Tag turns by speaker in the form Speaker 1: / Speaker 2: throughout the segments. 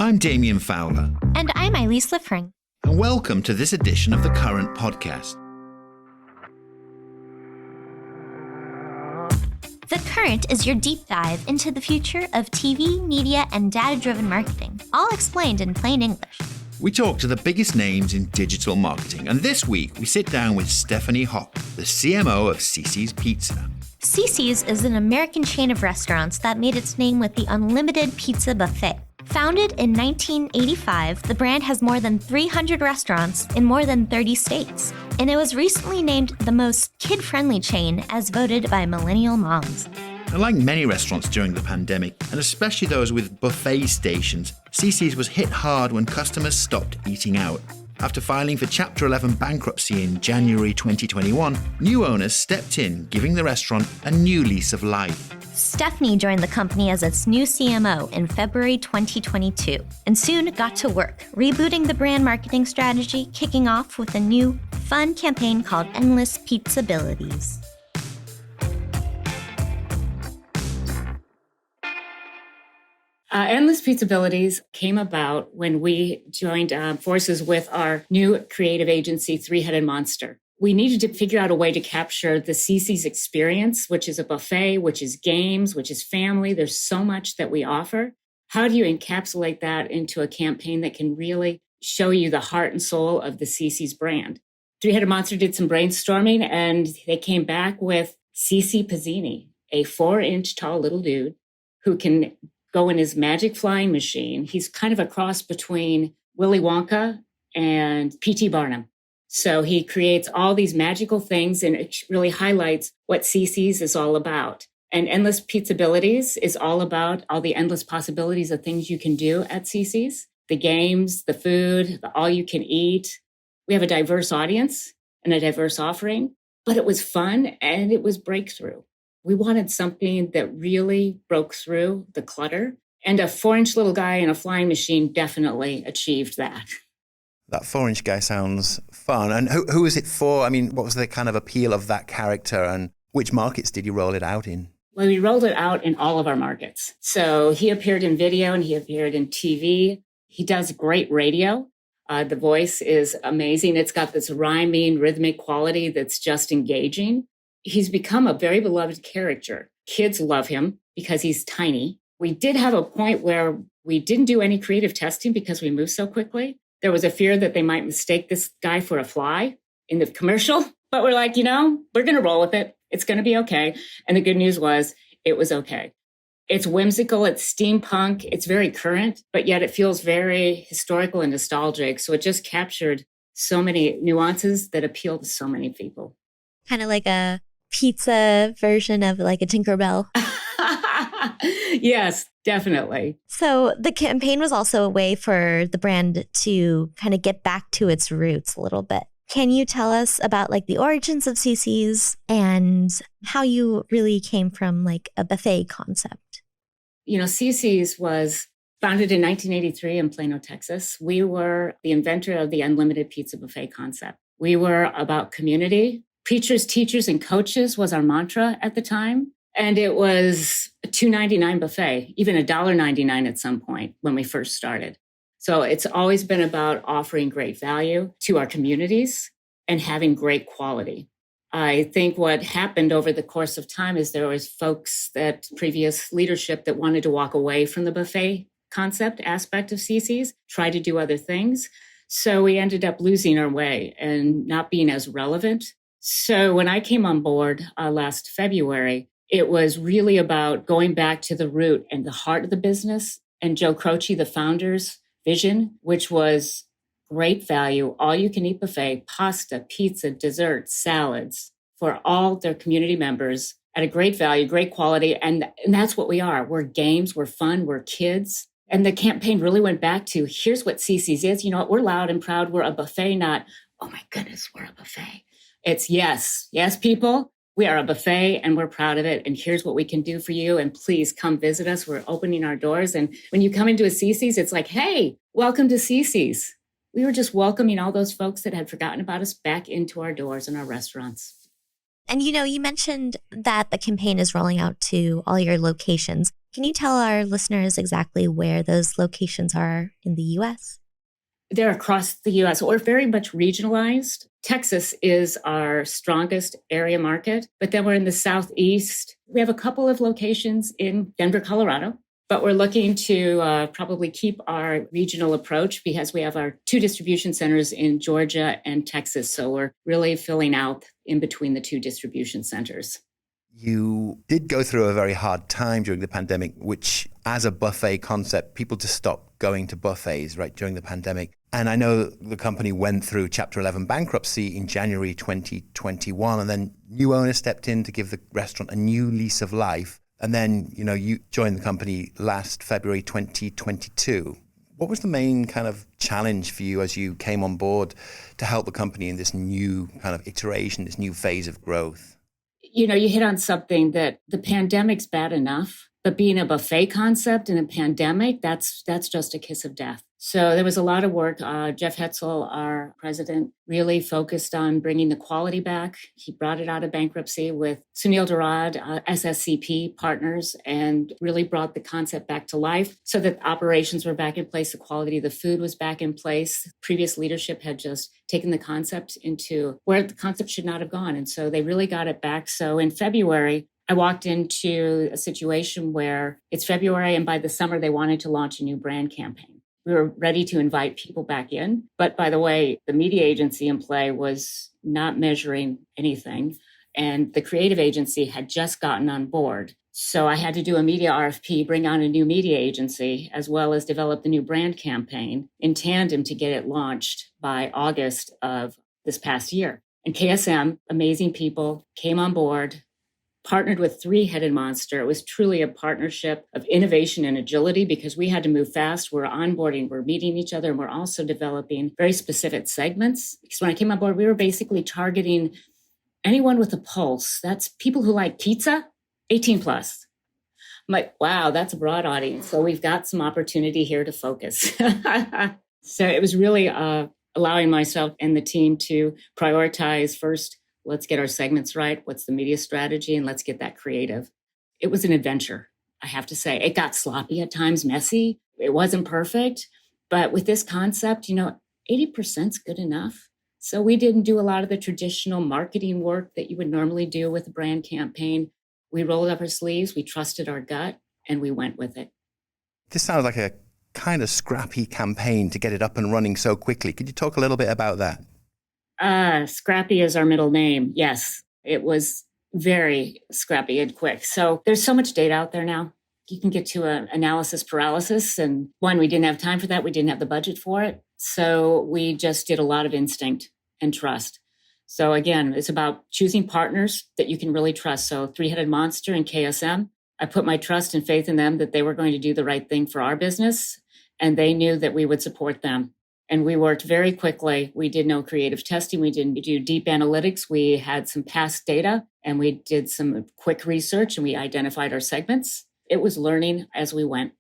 Speaker 1: I'm Damien Fowler.
Speaker 2: And I'm Eileen Sliffring.
Speaker 1: And welcome to this edition of the Current Podcast.
Speaker 2: The Current is your deep dive into the future of TV, media, and data-driven marketing, all explained in plain English.
Speaker 1: We talk to the biggest names in digital marketing, and this week we sit down with Stephanie Hoppe, the CMO of Cicis Pizza.
Speaker 2: Cicis is an American chain of restaurants that made its name with the unlimited pizza buffet. Founded in 1985, the brand has more than 300 restaurants in more than 30 states, and it was recently named the most kid-friendly chain as voted by millennial moms.
Speaker 1: And like many restaurants during the pandemic, and especially those with buffet stations, Cicis was hit hard when customers stopped eating out. After filing for Chapter 11 bankruptcy in January 2021, new owners stepped in, giving the restaurant a new lease of life.
Speaker 2: Stephanie joined the company as its new CMO in February 2022 and soon got to work, rebooting the brand marketing strategy, kicking off with a new, fun campaign called Endless Pizzabilities.
Speaker 3: Endless Pizzabilities came about when we joined forces with our new creative agency, Three-Headed Monster. We needed to figure out a way to capture the Cicis experience, which is a buffet, which is games, which is family. There's so much that we offer. How do you encapsulate that into a campaign that can really show you the heart and soul of the Cicis brand? Three-Headed Monster did some brainstorming, and they came back with Cici Pizzini, a 4-inch tall little dude who can go in his magic flying machine. He's kind of a cross between Willy Wonka and P.T. Barnum. So he creates all these magical things, and it really highlights what Cicis is all about. And Endless Pizzabilities is all about all the endless possibilities of things you can do at Cicis. The games, the food, the all you can eat. We have a diverse audience and a diverse offering, but it was fun and it was breakthrough. We wanted something that really broke through the clutter, and a 4-inch little guy in a flying machine definitely achieved that.
Speaker 1: That 4-inch guy sounds fun. And who is it for? I mean, what was the kind of appeal of that character, and which markets did you roll it out in?
Speaker 3: Well, we rolled it out in all of our markets. So he appeared in video and he appeared in TV. He does great radio. The voice is amazing. It's got this rhyming, rhythmic quality that's just engaging. He's become a very beloved character. Kids love him because he's tiny. We did have a point where we didn't do any creative testing because we moved so quickly. There was a fear that they might mistake this guy for a fly in the commercial, but we're like, we're going to roll with it. It's going to be okay. And the good news was it was okay. It's whimsical, it's steampunk, it's very current, but yet it feels very historical and nostalgic. So it just captured so many nuances that appeal to so many people.
Speaker 2: Kind of like a pizza version of like a Tinkerbell.
Speaker 3: Yes, definitely.
Speaker 2: So the campaign was also a way for the brand to kind of get back to its roots a little bit. Can you tell us about like the origins of Cicis and how you really came from like a buffet concept?
Speaker 3: Cicis was founded in 1983 in Plano, Texas. We were the inventor of the unlimited pizza buffet concept. We were about community. Preachers, teachers, and coaches was our mantra at the time. And it was a $2.99 buffet, even $1.99 at some point when we first started. So it's always been about offering great value to our communities and having great quality. I think what happened over the course of time is there was folks that previous leadership that wanted to walk away from the buffet concept aspect of Cicis, try to do other things. So we ended up losing our way and not being as relevant. So when I came on board last February, it was really about going back to the root and the heart of the business. And Joe Croce, the founder's vision, which was great value, all-you-can-eat buffet, pasta, pizza, dessert, salads for all their community members at a great value, great quality. And that's what we are. We're games, we're fun, we're kids. And the campaign really went back to, here's what Cicis is. We're loud and proud. We're a buffet, not, oh my goodness, we're a buffet. It's yes, people. We are a buffet and we're proud of it. And here's what we can do for you. And please come visit us. We're opening our doors. And when you come into a Cicis, it's like, hey, welcome to Cicis. We were just welcoming all those folks that had forgotten about us back into our doors and our restaurants.
Speaker 2: And you mentioned that the campaign is rolling out to all your locations. Can you tell our listeners exactly where those locations are in the US?
Speaker 3: They're across the US. We're very much regionalized. Texas is our strongest area market, but then we're in the Southeast. We have a couple of locations in Denver, Colorado, but we're looking to probably keep our regional approach because we have our 2 distribution centers in Georgia and Texas. So we're really filling out in between the 2 distribution centers.
Speaker 1: You did go through a very hard time during the pandemic, which as a buffet concept, people just stopped going to buffets, right, during the pandemic. And I know the company went through Chapter 11 bankruptcy in January 2021, and then new owners stepped in to give the restaurant a new lease of life. And then, you joined the company last February 2022. What was the main kind of challenge for you as you came on board to help the company in this new kind of iteration, this new phase of growth?
Speaker 3: You hit on something that the pandemic's bad enough, but being a buffet concept in a pandemic, that's just a kiss of death. So there was a lot of work. Jeff Hetzel, our president, really focused on bringing the quality back. He brought it out of bankruptcy with Sunil Durad, SSCP partners, and really brought the concept back to life so that operations were back in place. The quality of the food was back in place. Previous leadership had just taken the concept into where the concept should not have gone. And so they really got it back. So in February, I walked into a situation where it's February, and by the summer, they wanted to launch a new brand campaign. We were ready to invite people back in. But by the way, the media agency in play was not measuring anything. And the creative agency had just gotten on board. So I had to do a media RFP, bring on a new media agency, as well as develop the new brand campaign in tandem to get it launched by August of this past year. And KSM, amazing people, came on board, partnered with Three-Headed Monster. It was truly a partnership of innovation and agility because we had to move fast. We're onboarding, we're meeting each other, and we're also developing very specific segments. Because when I came on board, we were basically targeting anyone with a pulse. That's people who like pizza, 18 plus. I'm like, wow, that's a broad audience. So we've got some opportunity here to focus. So it was really allowing myself and the team to prioritize first, let's get our segments right. What's the media strategy? And let's get that creative. It was an adventure, I have to say. It got sloppy at times, messy. It wasn't perfect. But with this concept, 80% is good enough. So we didn't do a lot of the traditional marketing work that you would normally do with a brand campaign. We rolled up our sleeves, we trusted our gut, and we went with it.
Speaker 1: This sounds like a kind of scrappy campaign to get it up and running so quickly. Could you talk a little bit about that?
Speaker 3: Scrappy is our middle name. Yes, it was very scrappy and quick. So there's so much data out there now. You can get to an analysis paralysis. And one, we didn't have time for that. We didn't have the budget for it. So we just did a lot of instinct and trust. So again, it's about choosing partners that you can really trust. So Three-Headed Monster and KSM, I put my trust and faith in them that they were going to do the right thing for our business. And they knew that we would support them. And we worked very quickly. We did no creative testing. We didn't do deep analytics. We had some past data and we did some quick research and we identified our segments. It was learning as we went.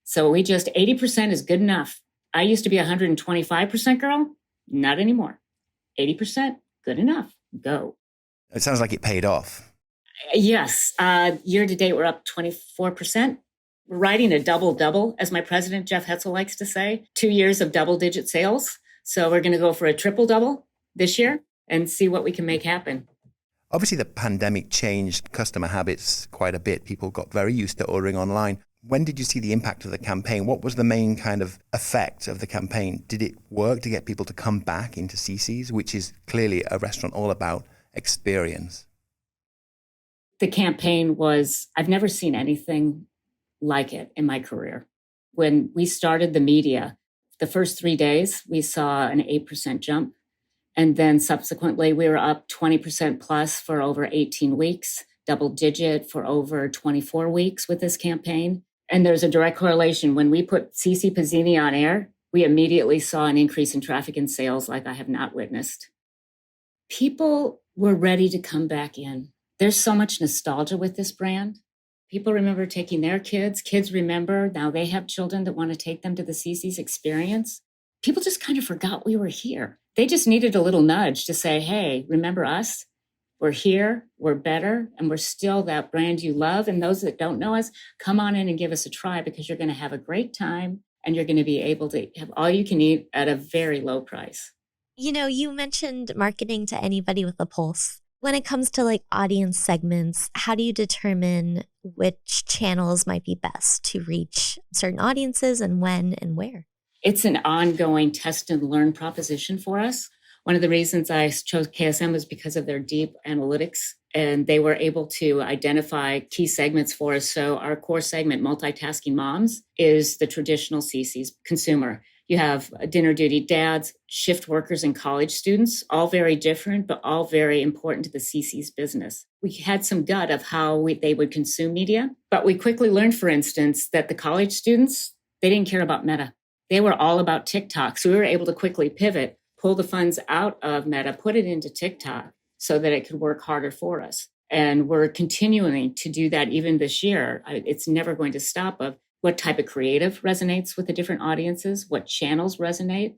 Speaker 3: So 80% is good enough. I used to be 125% girl. Not anymore. 80%, good enough. Go.
Speaker 1: It sounds like it paid off.
Speaker 3: Yes. Year to date, we're up 24%. We're riding a double-double, as my president, Jeff Hetzel, likes to say, 2 years of double-digit sales. So we're going to go for a triple-double this year and see what we can make happen.
Speaker 1: Obviously, the pandemic changed customer habits quite a bit. People got very used to ordering online. When did you see the impact of the campaign? What was the main kind of effect of the campaign? Did it work to get people to come back into Cicis, which is clearly a restaurant all about experience?
Speaker 3: The campaign was, I've never seen anything like it in my career. When we started the media, the first 3 days, we saw an 8% jump. And then subsequently, we were up 20% plus for over 18 weeks, double digit for over 24 weeks with this campaign. And there's a direct correlation. When we put Cici Pizzini on air, we immediately saw an increase in traffic and sales like I have not witnessed. People were ready to come back in. There's so much nostalgia with this brand. People remember taking their kids. Kids remember now they have children that want to take them to the Cicis experience. People just kind of forgot we were here. They just needed a little nudge to say, hey, remember us? We're here, we're better, and we're still that brand you love. And those that don't know us, come on in and give us a try because you're going to have a great time and you're going to be able to have all you can eat at a very low price.
Speaker 2: You know, you mentioned marketing to anybody with a pulse. When it comes to like audience segments, how do you determine which channels might be best to reach certain audiences and when and where?
Speaker 3: It's an ongoing test and learn proposition for us. One of the reasons I chose KSM was because of their deep analytics, and they were able to identify key segments for us. So our core segment, multitasking moms, is the traditional Cicis consumer. You have dinner duty dads, shift workers, and college students, all very different, but all very important to the Cicis business. We had some gut of how they would consume media, but we quickly learned, for instance, that the college students, they didn't care about Meta. They were all about TikTok. So we were able to quickly pivot, pull the funds out of Meta, put it into TikTok so that it could work harder for us. And we're continuing to do that even this year. It's never going to stop of what type of creative resonates with the different audiences, what channels resonate,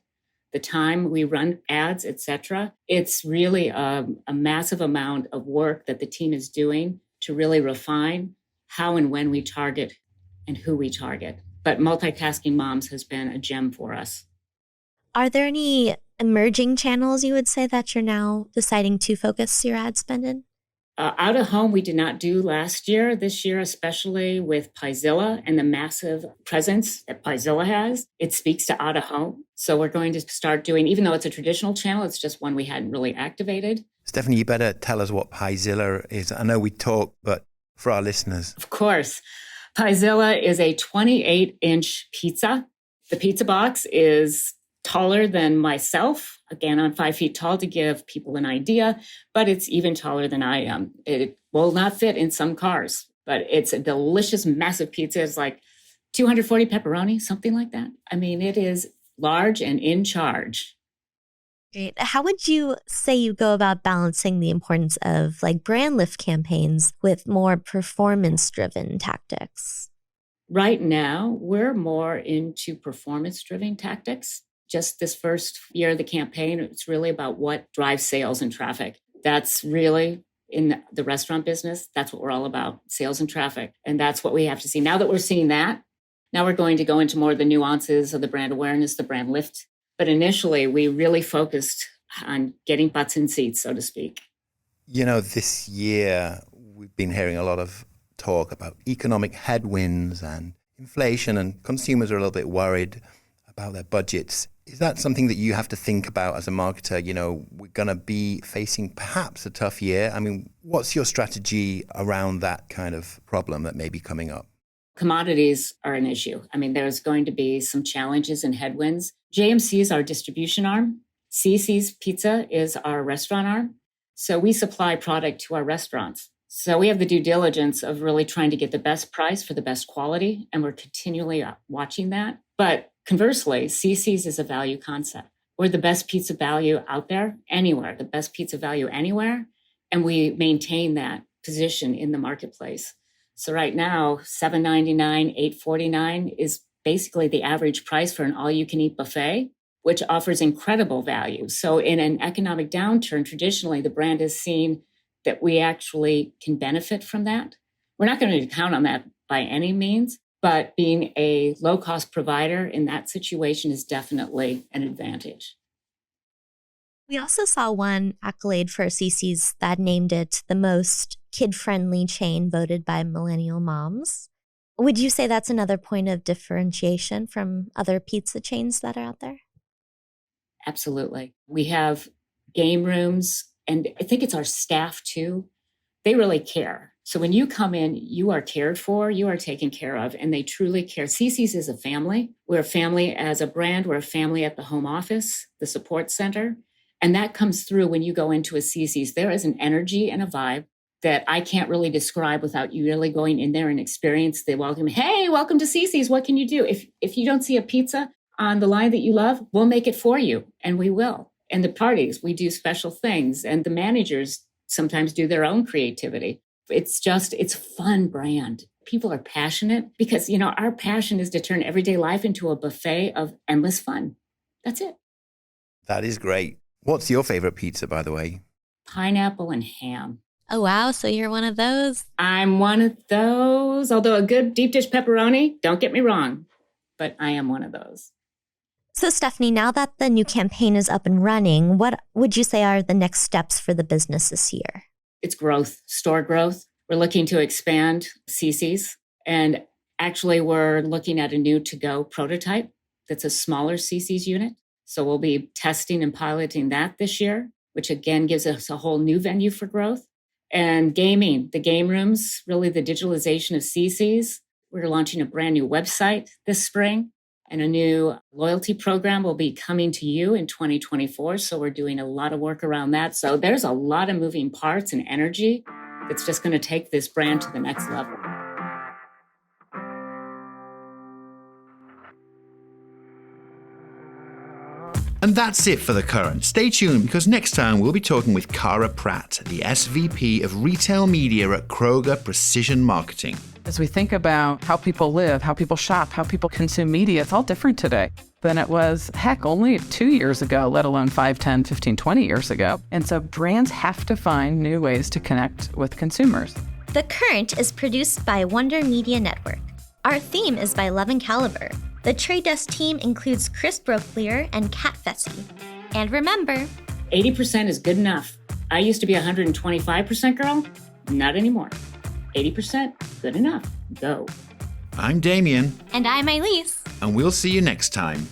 Speaker 3: the time we run ads, etc. It's really a massive amount of work that the team is doing to really refine how and when we target and who we target. But multitasking moms has been a gem for us.
Speaker 2: Are there any emerging channels you would say that you're now deciding to focus your ad spend in?
Speaker 3: Out of home, we did not do last year. This year, especially with Pizilla and the massive presence that Pizilla has, it speaks to out of home. So we're going to start doing, even though it's a traditional channel, it's just one we hadn't really activated.
Speaker 1: Stephanie, you better tell us what Pizilla is. I know we talk, but for our listeners.
Speaker 3: Of course. Pizilla is a 28-inch pizza. The pizza box is taller than myself. Again, I'm 5 feet tall to give people an idea, but it's even taller than I am. It will not fit in some cars, but it's a delicious, massive pizza. It's like 240 pepperoni, something like that. I mean, it is large and in charge.
Speaker 2: Great. How would you say you go about balancing the importance of like brand lift campaigns with more performance-driven tactics?
Speaker 3: Right now, we're more into performance-driven tactics. Just this first year of the campaign, it's really about what drives sales and traffic. That's really in the restaurant business. That's what we're all about, sales and traffic. And that's what we have to see. Now that we're seeing that, now we're going to go into more of the nuances of the brand awareness, the brand lift. But initially, we really focused on getting butts in seats, so to speak.
Speaker 1: You know, this year, we've been hearing a lot of talk about economic headwinds and inflation, and consumers are a little bit worried about their budgets. Is that something that you have to think about as a marketer? You know, we're going to be facing perhaps a tough year. I mean, what's your strategy around that kind of problem that may be coming up?
Speaker 3: Commodities are an issue. I mean, there's going to be some challenges and headwinds. JMC is our distribution arm. Cicis Pizza is our restaurant arm. So we supply product to our restaurants. So we have the due diligence of really trying to get the best price for the best quality, and we're continually watching that. But conversely, Cicis is a value concept. We're the best pizza value out there, anywhere, the best pizza value anywhere. And we maintain that position in the marketplace. So right now, $7.99, $8.49 is basically the average price for an all-you-can-eat buffet, which offers incredible value. So in an economic downturn, traditionally, the brand is seen that we actually can benefit from that. We're not going to count on that by any means, but being a low-cost provider in that situation is definitely an advantage.
Speaker 2: We also saw one accolade for Cicis that named it the most kid-friendly chain voted by millennial moms. Would you say that's another point of differentiation from other pizza chains that are out there?
Speaker 3: Absolutely. We have game rooms, and I think it's our staff too. They really care. So when you come in, you are cared for, you are taken care of, and they truly care. Cicis is a family. We're a family as a brand. We're a family at the home office, the support center. And that comes through when you go into a Cicis. There is an energy and a vibe that I can't really describe without you really going in there and experience the welcome. Hey, welcome to Cicis. What can you do? If you don't see a pizza on the line that you love, we'll make it for you, and we will. And the parties, we do special things, and the managers sometimes do their own creativity. It's a fun brand. People are passionate because, our passion is to turn everyday life into a buffet of endless fun. That's it.
Speaker 1: That is great. What's your favorite pizza, by the way?
Speaker 3: pineapple and ham.
Speaker 2: Oh, wow. So you're one of those?
Speaker 3: I'm one of those. Although a good deep dish pepperoni, don't get me wrong, but I am one of those.
Speaker 2: So, Stephanie, now that the new campaign is up and running, what would you say are the next steps for the business this year?
Speaker 3: It's growth, store growth. We're looking to expand Cicis, and actually we're looking at a new to-go prototype that's a smaller Cicis unit. So we'll be testing and piloting that this year, which again gives us a whole new venue for growth. And gaming, the game rooms, really the digitalization of Cicis. We're launching a brand new website this spring. And a new loyalty program will be coming to you in 2024. So we're doing a lot of work around that. So there's a lot of moving parts and energy that's just going to take this brand to the next level.
Speaker 1: And that's it for The Current. Stay tuned because next time we'll be talking with Cara Pratt, the SVP of Retail Media at Kroger Precision Marketing.
Speaker 4: As we think about how people live, how people shop, how people consume media, it's all different today than it was, heck, only 2 years ago, let alone 5, 10, 15, 20 years ago. And so brands have to find new ways to connect with consumers.
Speaker 2: The Current is produced by Wonder Media Network. Our theme is by Levin Caliber. The Trade Desk team includes Chris Broclear and Kat Fessy. And remember,
Speaker 3: 80% is good enough. I used to be a 125% girl, not anymore. 80%, good enough. Go.
Speaker 1: I'm Damien.
Speaker 2: And I'm Elise.
Speaker 1: And we'll see you next time.